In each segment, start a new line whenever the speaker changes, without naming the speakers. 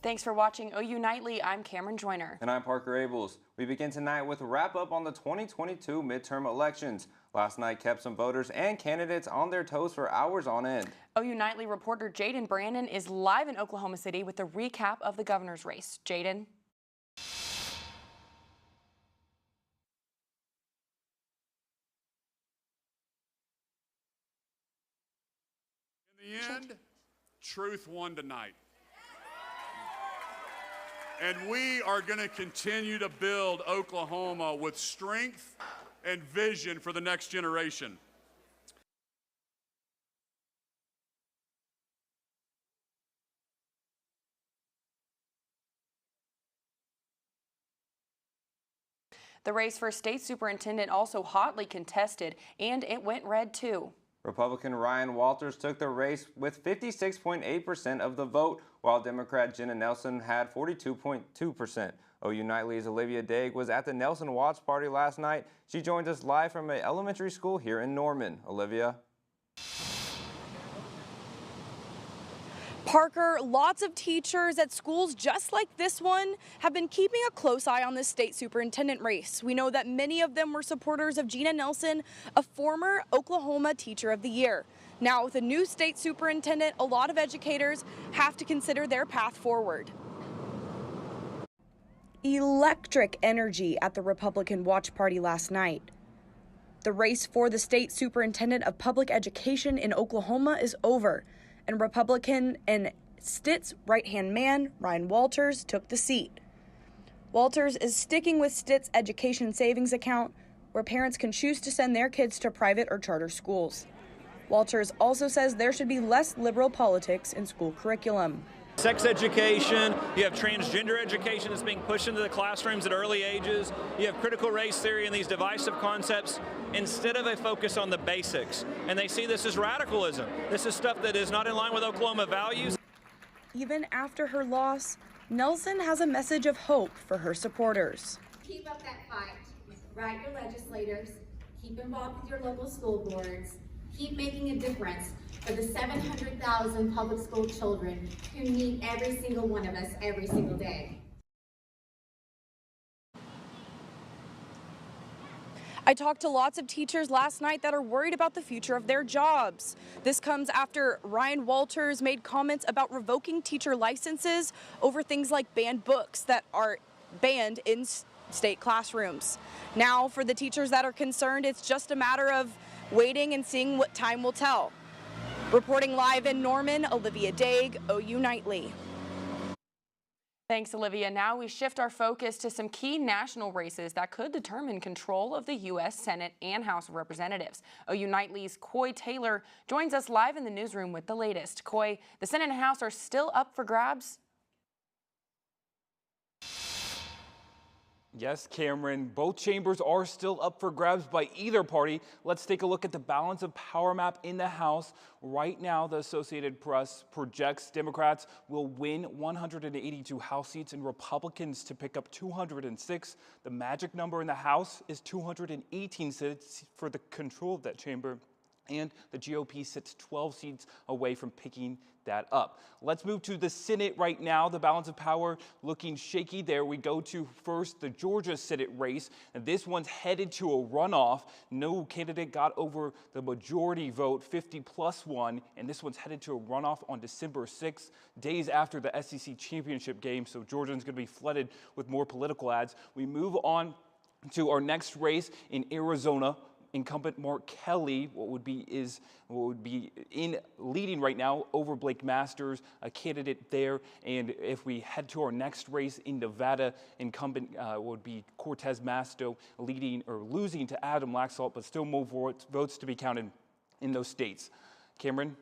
Thanks for watching OU Nightly. I'm Cameron Joyner.
And I'm Parker Abels. We begin tonight with a wrap-up on the 2022 midterm elections. Last night kept some voters and candidates on their toes for hours on end.
OU Nightly reporter Jaden Brandon is live in Oklahoma City with a recap of the governor's race. Jaden?
In the end, truth won tonight. And we are going to continue to build Oklahoma with strength and vision for the next generation.
The race for state superintendent also hotly contested, and it went red too.
Republican Ryan Walters took the race with 56.8% of the vote, while Democrat Jenna Nelson had 42.2%. OU Nightly's Olivia Daig was at the Nelson Watch Party last night. She joins us live from an elementary school here in Norman. Olivia?
Parker, lots of teachers at schools just like this one have been keeping a close eye on this state superintendent race. We know that many of them were supporters of Jenna Nelson, a former Oklahoma Teacher of the Year. Now, with a new state superintendent, a lot of educators have to consider their path forward. Electric energy at the Republican Watch Party last night. The race for the state superintendent of public education in Oklahoma is over, and Republican and Stitt's right-hand man, Ryan Walters, took the seat. Walters is sticking with Stitt's education savings account, where parents can choose to send their kids to private or charter schools. Walters also says there should be less liberal politics in school curriculum.
Sex education, you have transgender education that's being pushed into the classrooms at early ages, you have critical race theory and these divisive concepts instead of a focus on the basics. And they see this as radicalism. This is stuff that is not in line with Oklahoma values.
Even after her loss, Nelson has a message of hope for her supporters.
Keep up that fight. Write your legislators. Keep involved with your local school boards. Keep making a difference for the 700,000 public school children who need every single one of us every single day.
I talked to lots of teachers last night that are worried about the future of their jobs. This comes after Ryan Walters made comments about revoking teacher licenses over things like banned books that are banned in state classrooms. Now, for the teachers that are concerned, it's just a matter of waiting and seeing what time will tell. Reporting live in Norman, Olivia Daig, OU Nightly.
Thanks, Olivia. Now we shift our focus to some key national races that could determine control of the U.S. Senate and House of Representatives. OU Nightly's Coy Taylor joins us live in the newsroom with the latest. Coy, the Senate and House are still up for grabs?
Yes, Cameron, both chambers are still up for grabs by either party. Let's take a look at the balance of power map in the House. Right now, the Associated Press projects Democrats will win 182 House seats and Republicans to pick up 206. The magic number in the House is 218 seats for the control of that chamber. And the GOP sits 12 seats away from picking that up. Let's move to the Senate right now. The balance of power looking shaky there. We go to first the Georgia Senate race, and this one's headed to a runoff. No candidate got over the majority vote, 50+1, and this one's headed to a runoff on December 6th, days after the SEC championship game, so Georgia's going to be flooded with more political ads. We move on to our next race in Arizona. Incumbent Mark Kelly, what would be in leading right now over Blake Masters, a candidate there. And if we head to our next race in Nevada, incumbent would be Cortez Masto leading or losing to Adam Laxalt, but still more votes to be counted in those states. Cameron?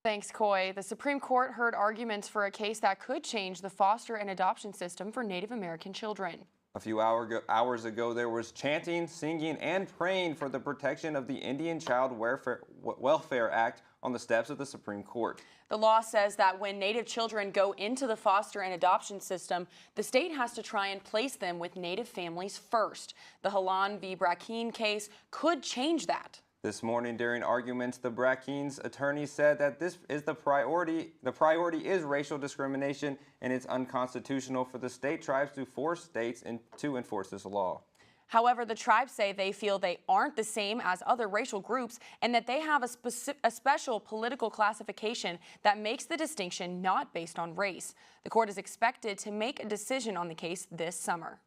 Thanks, Coy. The Supreme Court heard arguments for a case that could change the foster and adoption system for Native American children.
A few hours ago, there was chanting, singing, and praying for the protection of the Indian Child Welfare Act on the steps of the Supreme Court.
The law says that when Native children go into the foster and adoption system, the state has to try and place them with Native families first. The Halan v. Brackeen case could change that.
This morning during arguments, the Brackeen's attorney said that this is the priority. The priority is racial discrimination, and it's unconstitutional for the state tribes to force states to enforce this law.
However, the tribes say they feel they aren't the same as other racial groups and that they have a special political classification that makes the distinction not based on race. The court is expected to make a decision on the case this summer.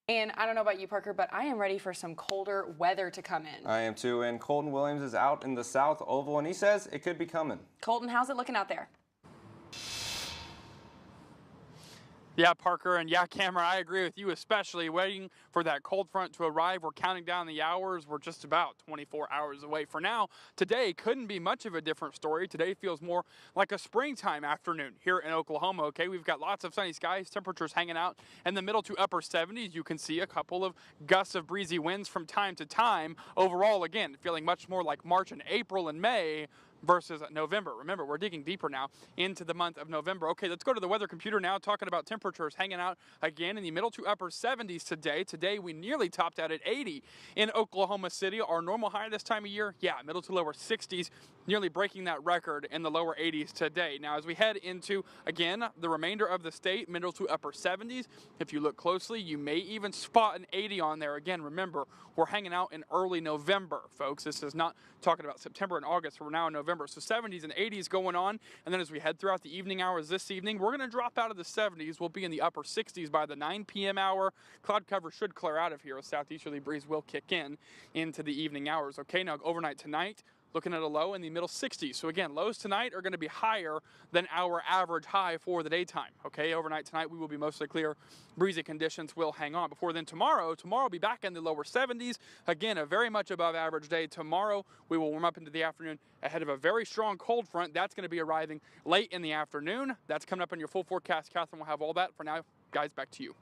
And I don't know about you, Parker, but I am ready for some colder weather to come in.
I am too, and Colton Williams is out in the South Oval, and he says it could be coming.
Colton, how's it looking out there?
Yeah, Parker, and yeah, Cameron, I agree with you, especially waiting for that cold front to arrive. We're counting down the hours. We're just about 24 hours away. For now, today couldn't be much of a different story. Today feels more like a springtime afternoon here in Oklahoma, okay? We've got lots of sunny skies, temperatures hanging out in the middle to upper 70s. You can see a couple of gusts of breezy winds from time to time. Overall, again, feeling much more like March and April and May versus November. Remember, we're digging deeper now into the month of November. Okay, let's go to the weather computer now, talking about temperatures hanging out again in the middle to upper 70s today. Today, we nearly topped out at 80 in Oklahoma City. Our normal high this time of year, yeah, middle to lower 60s, nearly breaking that record in the lower 80s today. Now, as we head into, again, the remainder of the state, middle to upper 70s, if you look closely, you may even spot an 80 on there. Again, remember, we're hanging out in early November, folks. This is not talking about September and August. We're now in November. So 70s and 80s going on. And then as we head throughout the evening hours this evening, we're going to drop out of the 70s. We'll be in the upper 60s by the 9 p.m. hour. Cloud cover should clear out of here. A southeasterly breeze will kick in into the evening hours. Okay, now overnight tonight, looking at a low in the middle 60s. So again, lows tonight are going to be higher than our average high for the daytime. Okay, overnight tonight we will be mostly clear. Breezy conditions will hang on. Before then tomorrow will be back in the lower 70s. Again, a very much above average day. Tomorrow we will warm up into the afternoon ahead of a very strong cold front. That's going to be arriving late in the afternoon. That's coming up in your full forecast. Catherine will have all that. For now, guys, back to you.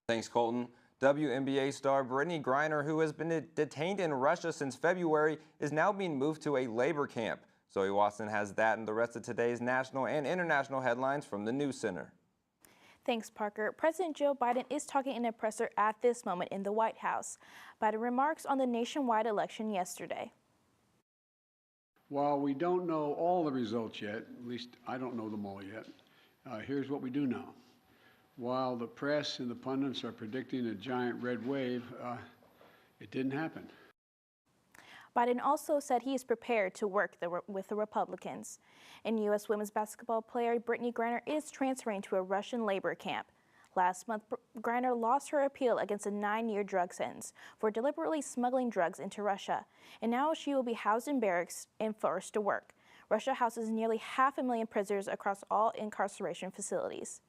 Thanks, Colton. WNBA star Brittany Griner, who has been detained in Russia since February, is now being moved to a labor camp. Zoe Watson has that and the rest of today's national and international headlines from the News Center.
Thanks, Parker. President Joe Biden is talking in a presser at this moment in the White House. Biden remarks on the nationwide election yesterday.
While we don't know all the results yet, at least I don't know them all yet, here's what we do know. While the press and the pundits are predicting a giant red wave, it didn't happen.
Biden also said he is prepared to work with the Republicans. And U.S. women's basketball player Brittany Griner is transferring to a Russian labor camp. Last month, Griner lost her appeal against a 9-year drug sentence for deliberately smuggling drugs into Russia. And now she will be housed in barracks and forced to work. Russia houses nearly 500,000 prisoners across all incarceration facilities.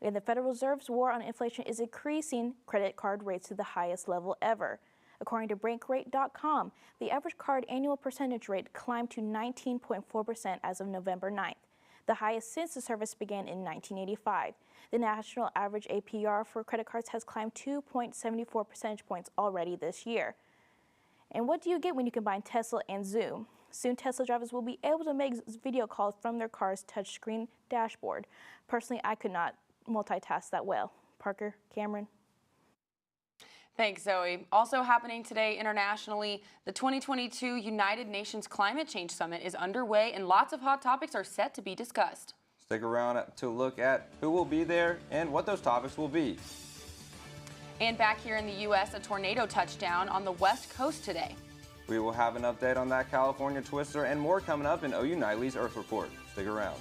And the Federal Reserve's war on inflation is increasing credit card rates to the highest level ever. According to Bankrate.com, the average card annual percentage rate climbed to 19.4% as of November 9th, the highest since the service began in 1985. The national average APR for credit cards has climbed 2.74 percentage points already this year. And what do you get when you combine Tesla and Zoom? Soon, Tesla drivers will be able to make video calls from their car's touchscreen dashboard. Personally, I could not multitask that well. Parker, Cameron.
Thanks, Zoe. Also happening today internationally, the 2022 United Nations Climate Change Summit is underway and lots of hot topics are set to be discussed.
Stick around to look at who will be there and what those topics will be.
And back here in the U.S., a tornado touchdown on the West Coast today.
We will have an update on that California twister and more coming up in OU Nightly's Earth Report. Stick around.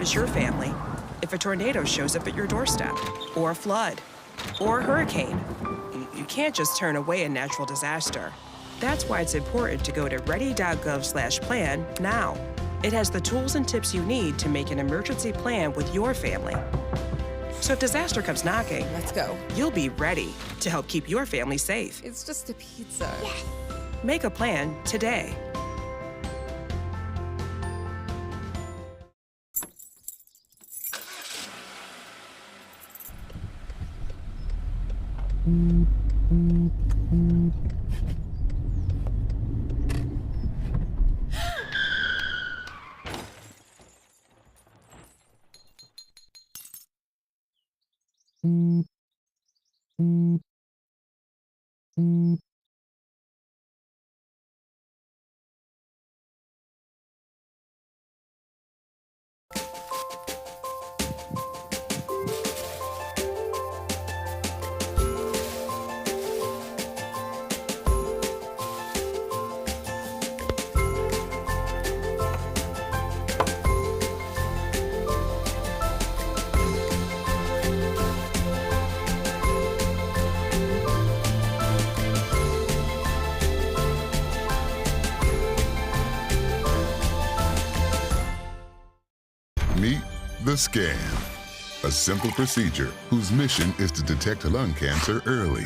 Is your family if a tornado shows up at your doorstep, or a flood, or a hurricane? You can't just turn away a natural disaster. That's why it's important to go to ready.gov/plan now. It has the tools and tips you need to make an emergency plan with your family. So if disaster comes knocking,
let's go.
You'll be ready to help keep your family safe.
It's just a pizza.
Yes. Make a plan today.
Meet the Scan, a simple procedure whose mission is to detect lung cancer early.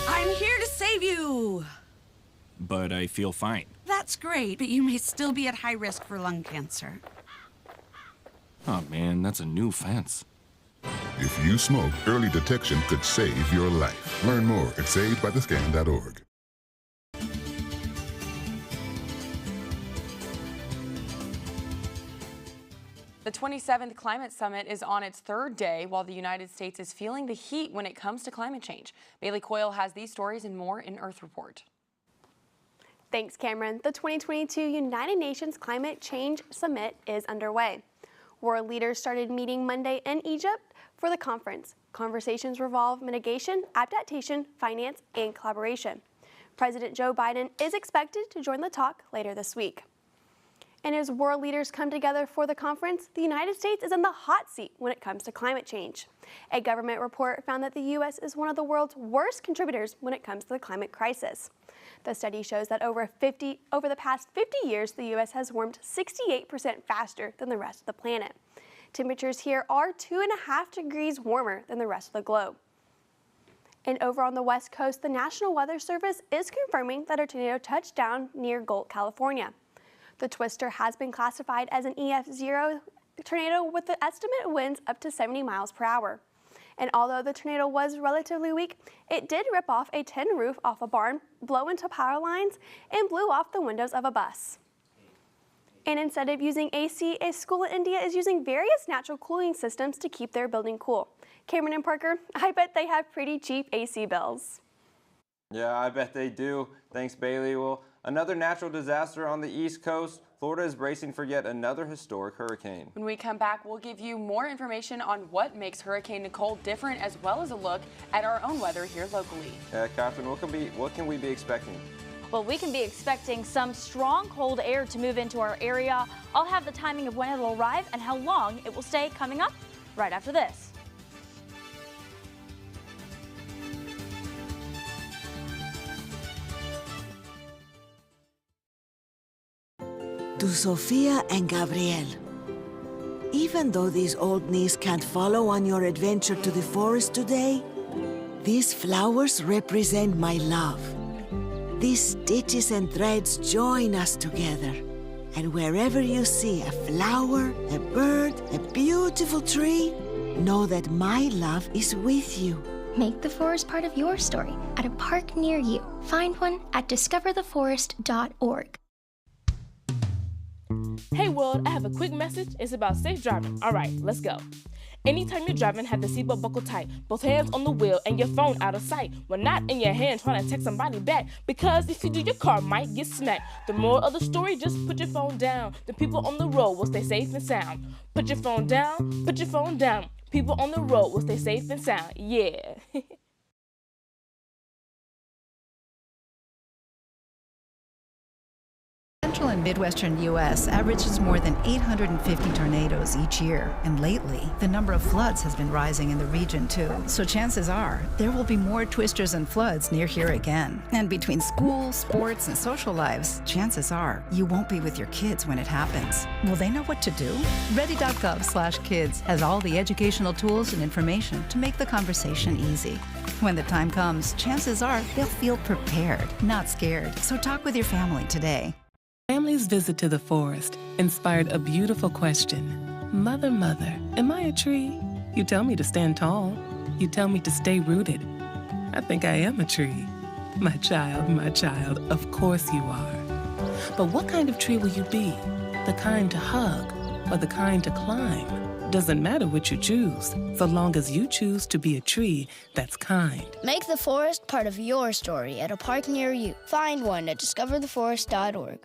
I'm here to save you!
But I feel fine.
That's great, but you may still be at high risk for lung cancer.
Oh man, that's a new fence.
If you smoke, early detection could save your life. Learn more at savedbythescan.org.
The 27th Climate Summit is on its third day while the United States is feeling the heat when it comes to climate change. Bailey Coyle has these stories and more in Earth Report.
Thanks, Cameron. The 2022 United Nations Climate Change Summit is underway. World leaders started meeting Monday in Egypt for the conference. Conversations revolve mitigation, adaptation, finance, and collaboration. President Joe Biden is expected to join the talk later this week. And as world leaders come together for the conference, the United States is in the hot seat when it comes to climate change. A government report found that the U.S. is one of the world's worst contributors when it comes to the climate crisis. The study shows that over the past 50 years, the U.S. has warmed 68% faster than the rest of the planet. Temperatures here are 2.5 degrees warmer than the rest of the globe. And over on the West Coast, the National Weather Service is confirming that a tornado touched down near Galt, California. The twister has been classified as an EF0 tornado with the estimate winds up to 70 miles per hour. And although the tornado was relatively weak, it did rip off a tin roof off a barn, blow into power lines, and blew off the windows of a bus. And instead of using AC, a school in India is using various natural cooling systems to keep their building cool. Cameron and Parker, I bet they have pretty cheap AC bills.
Yeah, I bet they do. Thanks, Bailey. Well, another natural disaster on the East Coast. Florida is bracing for yet another historic hurricane.
When we come back, we'll give you more information on what makes Hurricane Nicole different, as well as a look at our own weather here locally.
Catherine, what can we be expecting?
Well, we can be expecting some strong cold air to move into our area. I'll have the timing of when it'll arrive and how long it will stay coming up right after this.
To Sofia and Gabriel. Even though these old knees can't follow on your adventure to the forest today, these flowers represent my love. These stitches and threads join us together. And wherever you see a flower, a bird, a beautiful tree, know that my love is with you.
Make the forest part of your story at a park near you. Find one at discovertheforest.org.
Hey world, I have a quick message. It's about safe driving. All right, let's go. Anytime you're driving, have the seatbelt buckled tight. Both hands on the wheel and your phone out of sight. When not in your hand trying to text somebody back. Because if you do, your car might get smacked. The moral of the story, just put your phone down. The people on the road will stay safe and sound. Put your phone down, put your phone down. People on the road will stay safe and sound. Yeah.
Central and Midwestern U.S. averages more than 850 tornadoes each year, and lately, the number of floods has been rising in the region too. So chances are, there will be more twisters and floods near here again. And between school, sports, and social lives, chances are, you won't be with your kids when it happens. Will they know what to do? Ready.gov/kids has all the educational tools and information to make the conversation easy. When the time comes, chances are they'll feel prepared, not scared. So talk with your family today.
Family's visit to the forest inspired a beautiful question. Mother, mother, am I a tree? You tell me to stand tall. You tell me to stay rooted. I think I am a tree. My child, of course you are. But what kind of tree will you be? the kind to hug or the kind to climb. Doesn't matter what you choose, so long as you choose to be a tree that's kind.
Make the forest part of your story at a park near you. Find one at discovertheforest.org.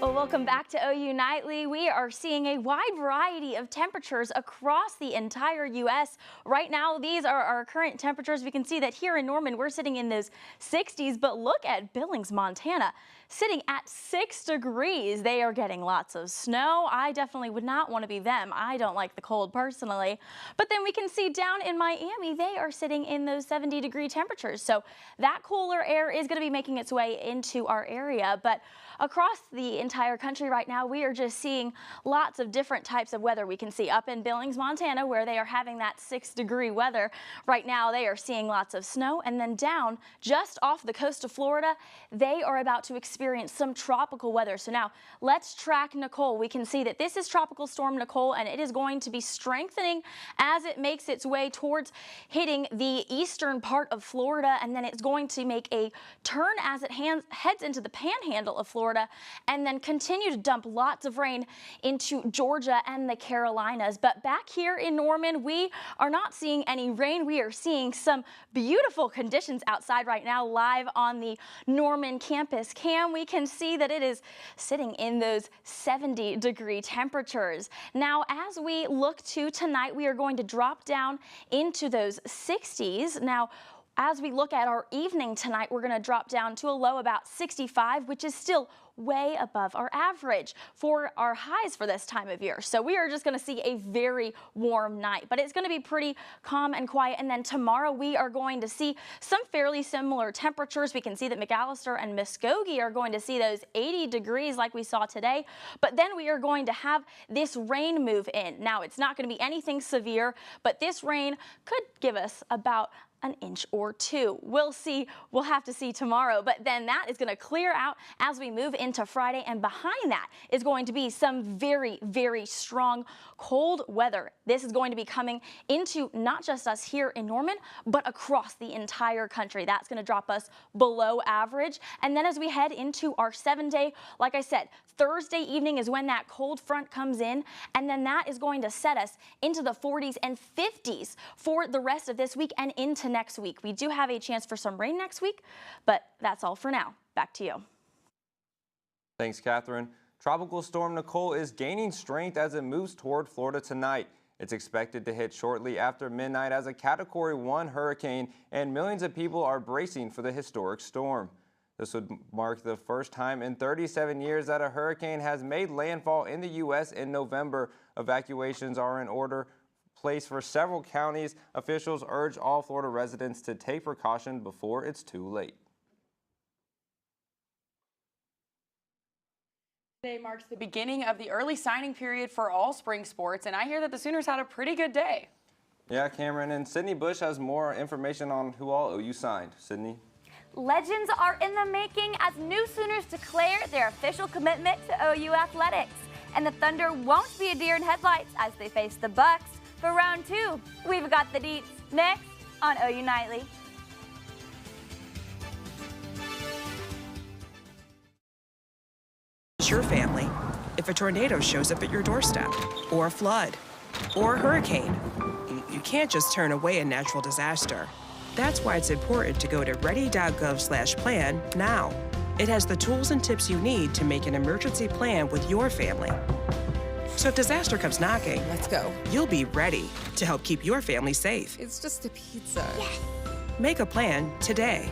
Well, welcome back to OU Nightly. We are seeing a wide variety of temperatures across the entire U.S. Right now, these are our current temperatures. We can see that here in Norman, we're sitting in those 60s, but look at Billings, Montana, sitting at 6 degrees. They are getting lots of snow. I definitely would not want to be them. I don't like the cold personally. But then we can see down in Miami, they are sitting in those 70-degree temperatures. So that cooler air is going to be making its way into our area. But across the entire country right now, we are just seeing lots of different types of weather. We can see up in Billings, Montana, where they are having that 6-degree weather. Right now, they are seeing lots of snow. And then down just off the coast of Florida, they are about to experience some tropical weather. So now let's track Nicole. We can see that this is Tropical Storm Nicole, and it is going to be strengthening as it makes its way towards hitting the eastern part of Florida. And then it's going to make a turn as it heads into the panhandle of Florida, and then continue to dump lots of rain into Georgia and the Carolinas. But back here in Norman, we are not seeing any rain. We are seeing some beautiful conditions outside right now, live on the Norman campus cam. We can see that it is sitting in those 70-degree temperatures. Now, as we look to tonight, we are going to drop down into those 60s. Now, as we look at our evening tonight, we're going to drop down to a low about 65, which is still way above our average for our highs for this time of year. So we are just going to see a very warm night, but it's going to be pretty calm and quiet. And then tomorrow we are going to see some fairly similar temperatures. We can see that McAllister and Muskogee are going to see those 80 degrees like we saw today, but then we are going to have this rain move in. Now, it's not going to be anything severe, but this rain could give us about an inch or two. We'll see. We'll have to see tomorrow, but then that is going to clear out as we move into Friday, and behind that is going to be some very, very strong cold weather. This is going to be coming into not just us here in Norman, but across the entire country. That's going to drop us below average. And then as we head into our 7-day, like I said, Thursday evening is when that cold front comes in, and then that is going to set us into the 40s and 50s for the rest of this week and into next week. We do have a chance for some rain next week, but that's all for now. Back to you.
Thanks, Catherine. Tropical Storm Nicole is gaining strength as it moves toward Florida tonight. It's expected to hit shortly after midnight as a Category 1 hurricane, and millions of people are bracing for the historic storm. This would mark the first time in 37 years that a hurricane has made landfall in the U.S. in November. Evacuations are in place for several counties. Officials urge all Florida residents to take precaution before it's too late.
Today marks the beginning of the early signing period for all spring sports, and I hear that the Sooners had a pretty good day.
Yeah, Cameron, and Sydney Bush has more information on who all OU signed. Sydney?
Legends are in the making as new Sooners declare their official commitment to OU athletics. And the Thunder won't be a deer in headlights as they face the Bucks for round 2. We've got the deets next on OU Nightly.
Your family if a tornado shows up at your doorstep, or a flood, or a hurricane. You can't just turn away a natural disaster. That's why it's important to go to ready.gov/plan now. It has the tools and tips you need to make an emergency plan with your family. So if disaster comes knocking,
let's go.
You'll be ready to help keep your family safe.
It's just a pizza.
Yes. Make a plan today.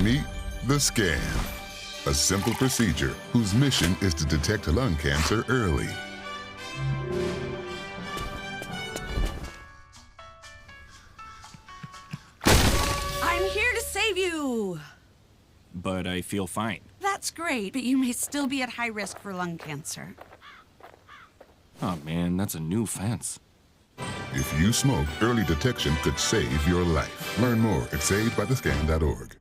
Meet the Scan, a simple procedure whose mission is to detect lung cancer early.
I'm here to save you.
But I feel fine.
That's great, but you may still be at high risk for lung cancer.
Oh man, that's a new fence.
If you smoke, early detection could save your life. Learn more at savedbythescan.org.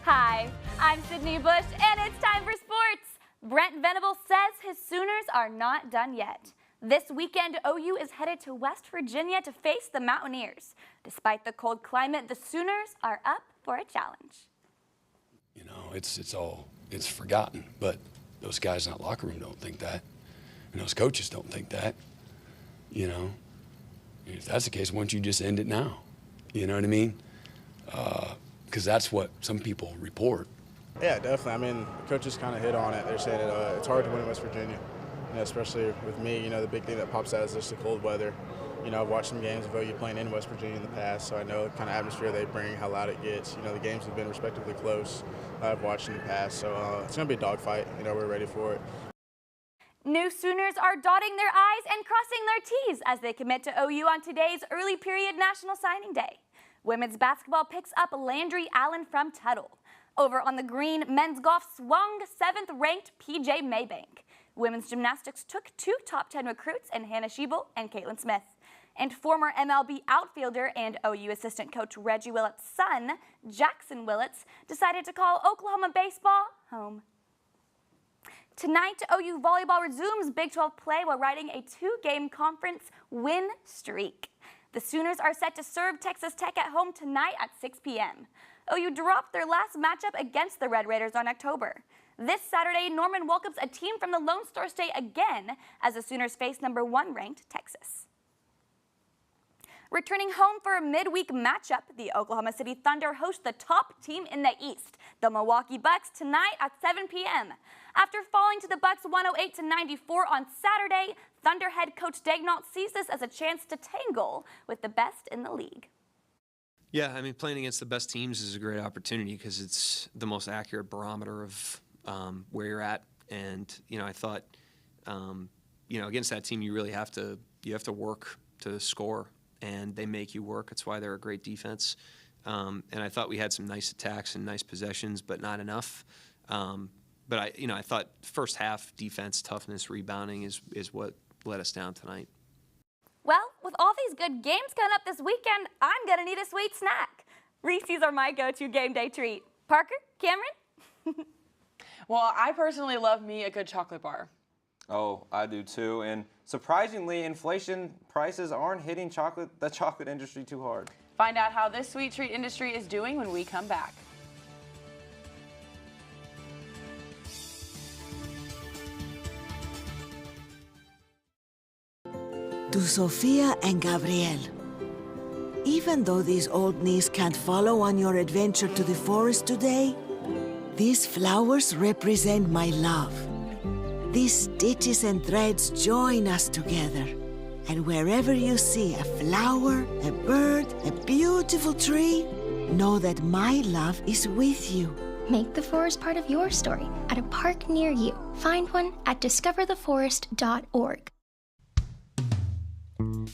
Hi, I'm Sydney Bush, and it's time for sports. Brent Venables says his Sooners are not done yet. This weekend, OU is headed to West Virginia to face the Mountaineers. Despite the cold climate, the Sooners are up for a challenge.
You know, it's forgotten, but those guys in that locker room don't think that, and those coaches don't think that. You know, if that's the case, why don't you just end it now? You know what I mean? Because that's what some people report.
Yeah, definitely. I mean, the coaches kind of hit on it. They're saying it's hard to win in West Virginia, especially with me. You know, the big thing that pops out is just the cold weather. You know, I've watched some games of OU playing in West Virginia in the past, so I know the kind of atmosphere they bring, how loud it gets. You know, the games have been respectively close. I've watched in the past, so it's going to be a dogfight. You know, we're ready for it.
New Sooners are dotting their I's and crossing their T's as they commit to OU on today's early period National Signing Day. Women's basketball picks up Landry Allen from Tuttle. Over on the green, men's golf swung 7th-ranked PJ Maybank. Women's gymnastics took 2 top 10 recruits in Hannah Schiebel and Caitlin Smith. And former MLB outfielder and OU assistant coach Reggie Willett's son, Jackson Willets, decided to call Oklahoma baseball home. Tonight, OU volleyball resumes Big 12 play while riding a 2-game conference win streak. The Sooners are set to serve Texas Tech at home tonight at 6 p.m. OU dropped their last matchup against the Red Raiders on October. This Saturday, Norman welcomes a team from the Lone Star State again as the Sooners face number 1 ranked Texas. Returning home for a midweek matchup, the Oklahoma City Thunder host the top team in the East, the Milwaukee Bucks, tonight at 7 p.m. After falling to the Bucks 108-94 on Saturday, Thunder head coach Daignault sees this as a chance to tangle with the best in the league.
Yeah, I mean, playing against the best teams is a great opportunity because it's the most accurate barometer of where you're at. And, you know, I thought, you know, against that team, you really have to work to score. And they make you work. That's why they're a great defense. And I thought we had some nice attacks and nice possessions, but not enough. But I thought first half defense, toughness, rebounding is what let us down tonight.
Well, with all these good games coming up this weekend, I'm gonna need a sweet snack. Reese's are my go-to game day treat. Parker, Cameron?
Well, I personally love me a good chocolate bar.
Oh, I do too. And surprisingly, inflation prices aren't hitting the chocolate industry too hard.
Find out how this sweet treat industry is doing when we come back.
To Sofia and Gabriel. Even though these old knees can't follow on your adventure to the forest today, these flowers represent my love. These stitches and threads join us together. And wherever you see a flower, a bird, a beautiful tree, know that my love is with you.
Make the forest part of your story at a park near you. Find one at discovertheforest.org.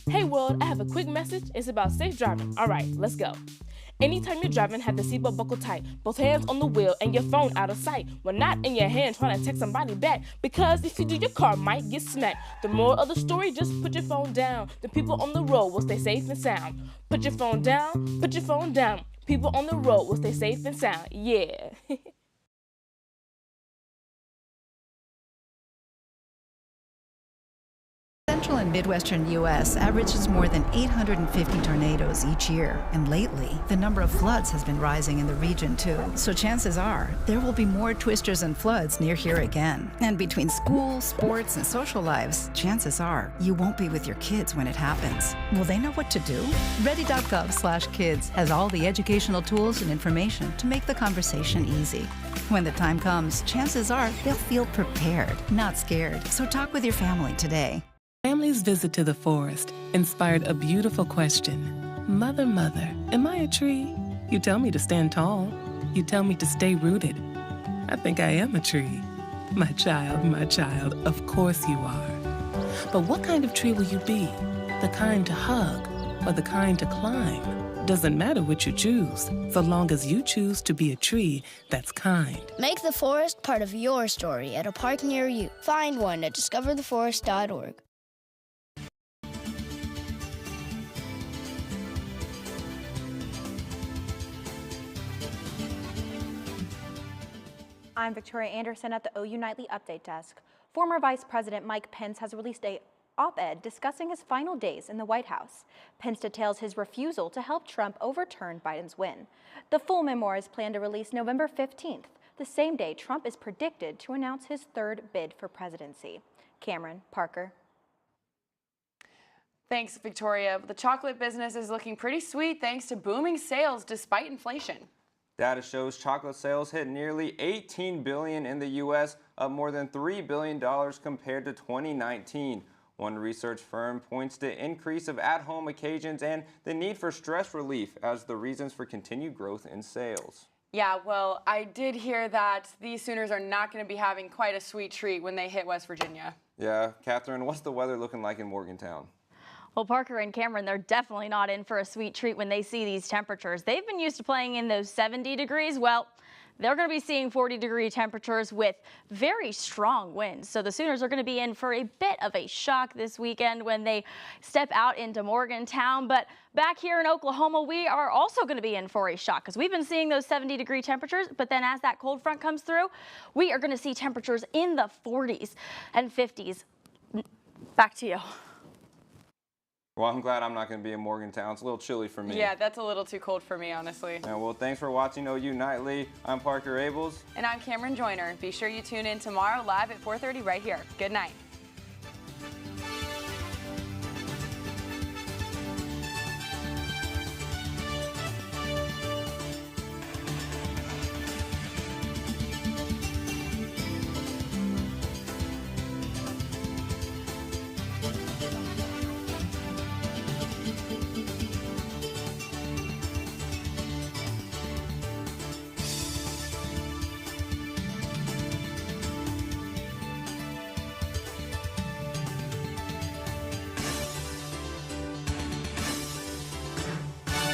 Hey world, I have a quick message. It's about safe driving. All right, let's go. Anytime you're driving, have the seatbelt buckled tight, both hands on the wheel and your phone out of sight. When not in your hand trying to text somebody back, because if you do, your car might get smacked. The moral of the story, just put your phone down. The people on the road will stay safe and sound. Put your phone down, put your phone down. People on the road will stay safe and sound. Yeah.
Central and Midwestern U.S. averages more than 850 tornadoes each year, and lately, the number of floods has been rising in the region too. So chances are, there will be more twisters and floods near here again. And between school, sports, and social lives, chances are, you won't be with your kids when it happens. Will they know what to do? Ready.gov/kids has all the educational tools and information to make the conversation easy. When the time comes, chances are, they'll feel prepared, not scared. So talk with your family today.
Family's visit to the forest inspired a beautiful question. Mother, mother, am I a tree? You tell me to stand tall. You tell me to stay rooted. I think I am a tree. My child, of course you are. But what kind of tree will you be? The kind to hug or the kind to climb? Doesn't matter what you choose, so long as you choose to be a tree that's kind.
Make the forest part of your story at a park near you. Find one at discovertheforest.org.
I'm Victoria Anderson at the OU Nightly Update Desk. Former Vice President Mike Pence has released an op-ed discussing his final days in the White House. Pence details his refusal to help Trump overturn Biden's win. The full memoir is planned to release November 15th, the same day Trump is predicted to announce his third bid for presidency. Cameron, Parker.
Thanks, Victoria. The chocolate business is looking pretty sweet thanks to booming sales despite inflation.
Data shows chocolate sales hit nearly $18 billion in the U.S., up more than $3 billion compared to 2019. One research firm points to increase of at-home occasions and the need for stress relief as the reasons for continued growth in sales.
Yeah, well, I did hear that these Sooners are not going to be having quite a sweet treat when they hit West Virginia.
Yeah, Catherine, what's the weather looking like in Morgantown?
Well, Parker and Cameron, they're definitely not in for a sweet treat when they see these temperatures. They've been used to playing in those 70 degrees. Well, they're going to be seeing 40-degree temperatures with very strong winds. So the Sooners are going to be in for a bit of a shock this weekend when they step out into Morgantown. But back here in Oklahoma, we are also going to be in for a shock because we've been seeing those 70-degree temperatures. But then as that cold front comes through, we are going to see temperatures in the 40s and 50s. Back to you.
Well, I'm glad I'm not going to be in Morgantown. It's a little chilly for me.
Yeah, that's a little too cold for me, honestly.
Yeah, well, thanks for watching OU Nightly. I'm Parker Abels.
And I'm Cameron Joyner. Be sure you tune in tomorrow live at 4:30 right here. Good night.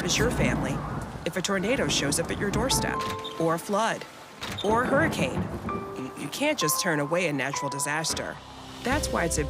Is your family if a tornado shows up at your doorstep, or a flood, or a hurricane? You can't just turn away a natural disaster. That's why it's important